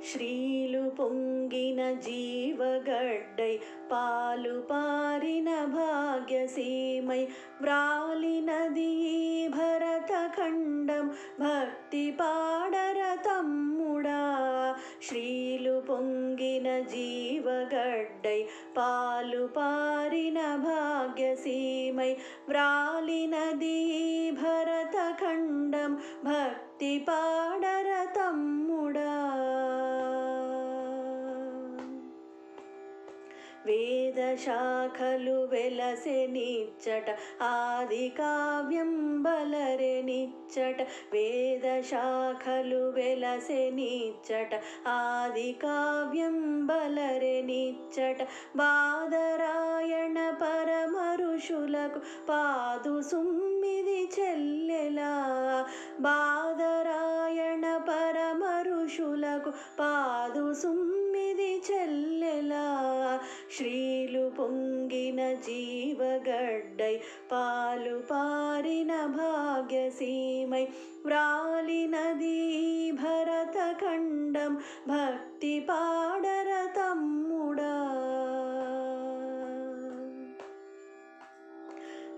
శ్రీలు పొంగిన జీవగడ్డై పాలు పారిన భాగ్యసీమై వ్రాలినది భరతఖండం భక్తి పాడర తమ్ముడా. శ్రీలు పొంగిన జీవగడ్డై పాలు పారిన భాగ్యసీమై వ్రాలినది భరతఖండం భక్తి పాడర తమ్ముడా. వేద శాఖలు వెలసెనిచ్చట ఆది కావ్యం బలరెనిచ్చట. వేద శాఖలు వెలసెనిచ్చట ఆది కావ్యం బలరెనిచ్చట. బాదరాయణ పరమ ఋషులకు పాదు సుమ్మిది చెల్లెలా. బాదరాయణ పరమ ఋషులకు పాదు సుమ్మిది చెల్లెలా. శ్రీలు పొంగిన జీవగడ్డై పాలు పారిన భాగ్యసీమై వ్రాలినది భరతఖండం భక్తి పాడర తమ్ముడా.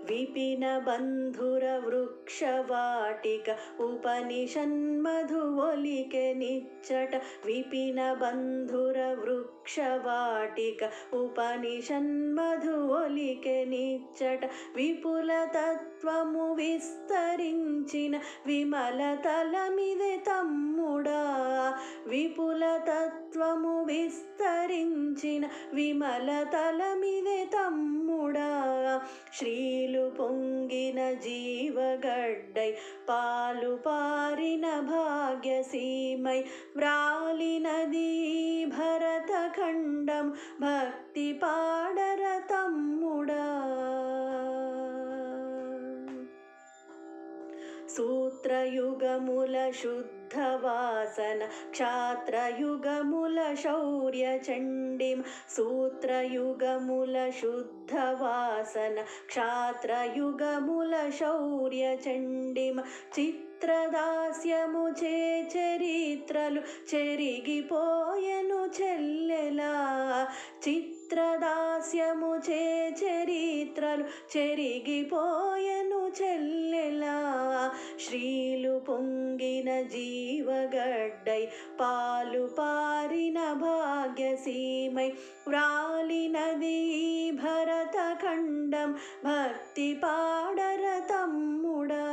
విపిన బంధుర వృక్షవాటిక ఉపనిషన్మధు ఒలికె నిచ్చట. విపిన బంధుర వృక్షవాటిక ఉపనిషన్మధు ఒలికె నిచ్చట. విపుల తత్వము విస్తరించిన విమల తలమిదే తమ్ముడా. విపుల తత్వము విస్తరించిన విమల తలమిదే తమ్ముడా. శ్రీలు పొంగిన జీవగడ్డై పాలు పారిన భాగ్యసీమై వ్రాలినది భరతఖండం భక్తి పాడర తమ్ముడా. సూత్రయుగముల శుద్ధవాసన క్షాత్రయుగముల శౌర్య చండిం. సూత్రయుగముల శుద్ధవాసన క్షాత్రయుగముల శౌర్య చండిం. చిత్రదాస్యము చే చరిత్రలు చెరిగిపోయెను చెల్లెలా. చిత్రదాస్యము చే చరిత్రలు చెరిగిపోయెను చెల్లెలా. శ్రీలు పొంగిన జీవగడ్డై పాలు పారిన భాగ్యసీమై వ్రాలినది భరతఖండం భక్తి పాడర తమ్ముడా.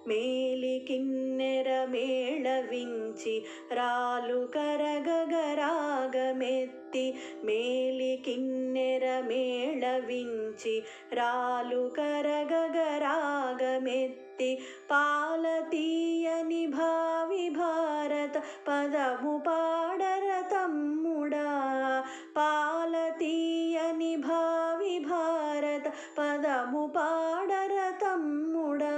మేలి కిన్నెర మేళవించి రాలు కరగగరాగమెత్తి. మేలి కిన్నెర మేళవించి రాలు కరగగరాగమెత్తి. పాలతీయని భావి భారత పదము పాడర తమ్ముడా. పాలతీయని భావి భారత పదము పాడర తమ్ముడా.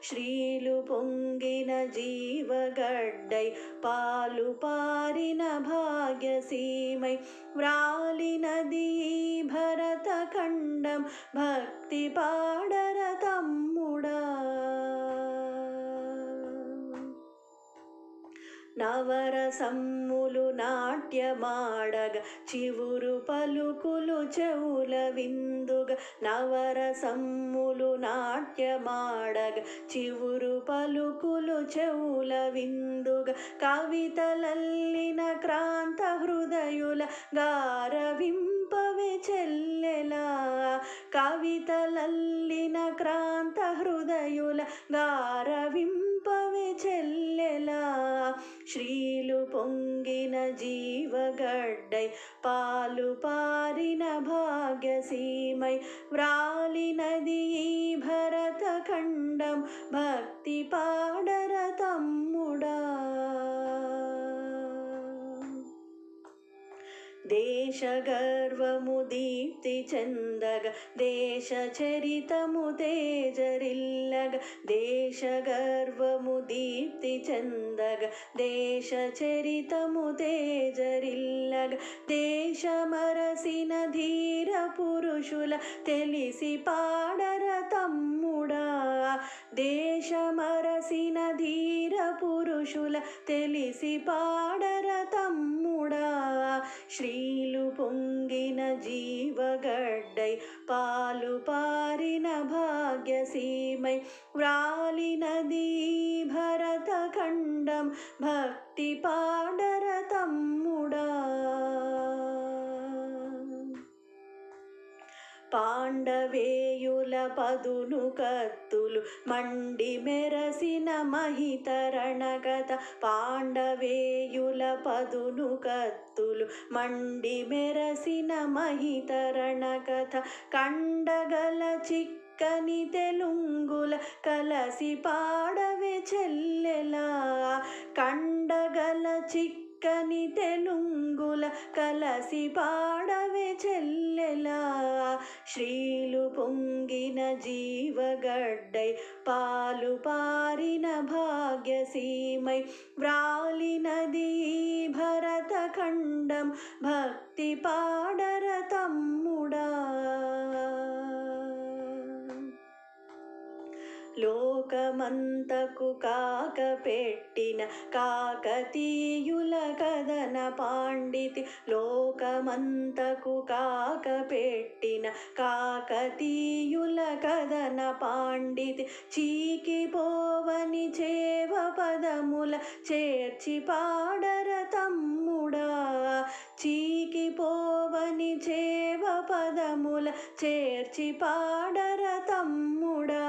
శ్రీలు పొంగిన జీవగడ్డై పాలు పారిన భాగ్యసీమై వ్రాలినది భరతఖండం భక్తి పాడర తమ్ముడా. నవరసమ్ములు నాట్యమాడగ చివురు పలుకులు చెవుల విందుగ. నవరసమ్ములు నాట్యమాడగ చివురు పలుకులు చెవుల విందుగ. కవితలల్లిన క్రాంత హృదయుల గారవింపవే చెల్లెలా. కవితలల్లిన క్రాంత హృదయుల గారవింపవే చెల్లెలా. శ్రీలు పొంగిన జీవగడ్డై పాలు పారిన భాగ్యసీమై వ్రాలినది భరతఖండం భక్తి పాడర తమ్ముడా. దేశ గర్వము దీప్తి చెందగ దేశ చరితము తేజరిల్లగ దేశ గర్వము దీప్తి చెందగ దేశ చరితము తేజరిల్లగ దేశమరసిన ధీర పురుషుల తెలిసి పాడర తమ్ముడా దేశమరసిన ధీర పురుషుల తెలిసి పాడర తమ్ముడా శ్రీలు పొంగిన జీవగడ్డై పాలు పారిన భాగ్యసీమై వ్రాలినది భరత ఖండం భక్తి పాడర తమ్ముడా పాండవేయుల పదును కత్తులు మండి మెరసిన మహితరణగత పాండవేయుల పదును కత్తులు మండి మెరసిన మహితరణగత కండగల చిక్కని తెలుంగుల కలసి పాడవే చెల్లెలా కండగల చిక్కని తెలుంగుల కలసి పాడవే చెల్లెలా శ్రీలు పొంగిన జీవగడ్డై పాలు పారిన భాగ్యసీమై వ్రాలినది భరత ఖండం భక్తి పాడర తమ్ముడా లోకమంతకు కాక పెట్టిన కాకతీయుల కథన పాండితి లోకమంతకు కాక పెట్టిన కాకతీయుల కథన పాండితి చీకిపోవని చేవ పదముల చేర్చి పాడర తమ్ముడా చీకిపోవని చేవ పదముల చేర్చి పాడర తమ్ముడా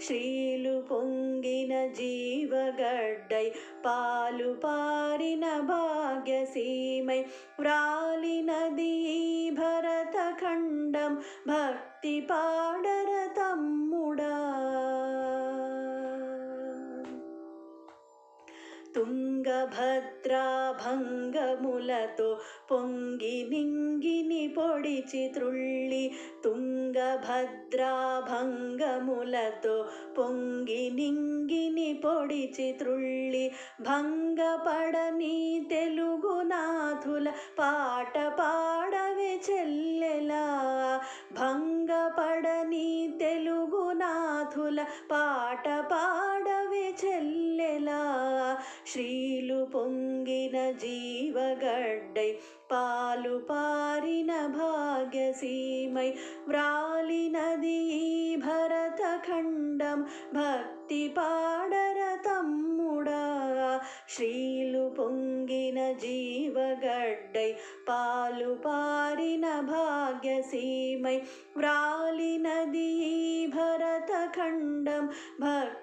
శ్రీలు పొంగిన జీవగడ్డై పాలు పారిన భాగ్యసీమై వ్రాలినది భరత ఖండం భక్తి పాడర తమ్ముడా తుంగభద్రా భంగములతో పొంగి నింగిని పొడిచి త్రుళ్ళి తుంగభద్రా భంగములతో పొంగి నింగిని పొడిచి త్రుళ్ళి భంగపడని తెలుగునాథుల పాట పాడవే చెల్లెలా భంగపడని తెలుగునాథుల పాట పాడవే చెల్లెలా శ్రీలు పొంగిన జీవగడ్డై పాలు పారిన భాగ్యసీమై వ్రాలినది భరత ఖండం భక్తి పాడర తమ్ముడా శ్రీలు పొంగిన జీవగడ్డై పాలు పారిన భాగ్యసీమై వ్రాలినది భరత ఖండం భక్తి